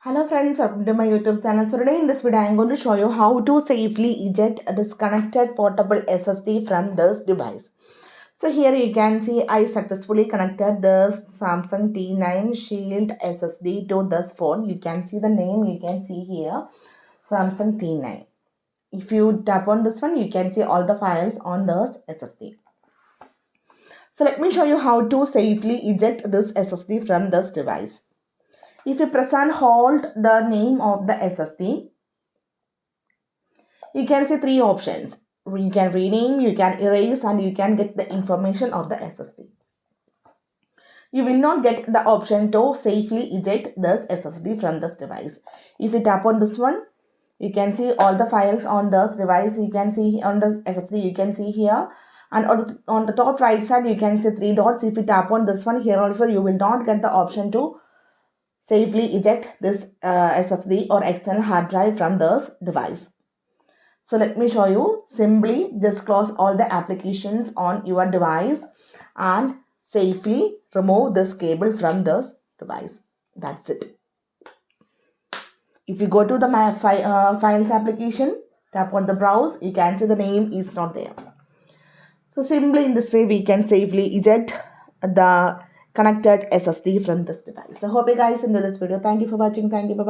Hello friends, welcome to my YouTube channel. So today in this video I am going to show you how to safely eject this connected portable SSD from this device. So here you can see I successfully connected this Samsung T9 Shield SSD to this phone. You can see the name, you can see here Samsung T9. If you tap on this one, you can see all the files on this SSD. So let me show you how to safely eject this SSD from this device. If you press and hold the name of the SSD, you can see three options. You can rename, you can erase, and you can get the information of the SSD. You will not get the option to safely eject this SSD from this device. If you tap on this one, you can see all the files on this device. You can see on the SSD, you can see here. And on the top right side, you can see three dots. If you tap on this one, here also you will not get the option to safely eject this SSD or external hard drive from this device. So let me show you. Simply just close all the applications on your device and safely remove this cable from this device. That's it. If you go to the files application, tap on the browse, you can see the name is not there. So simply in this way we can safely eject the connected SSD from this device. So hope you guys enjoy this video. Thank you for watching. Thank you. Bye bye.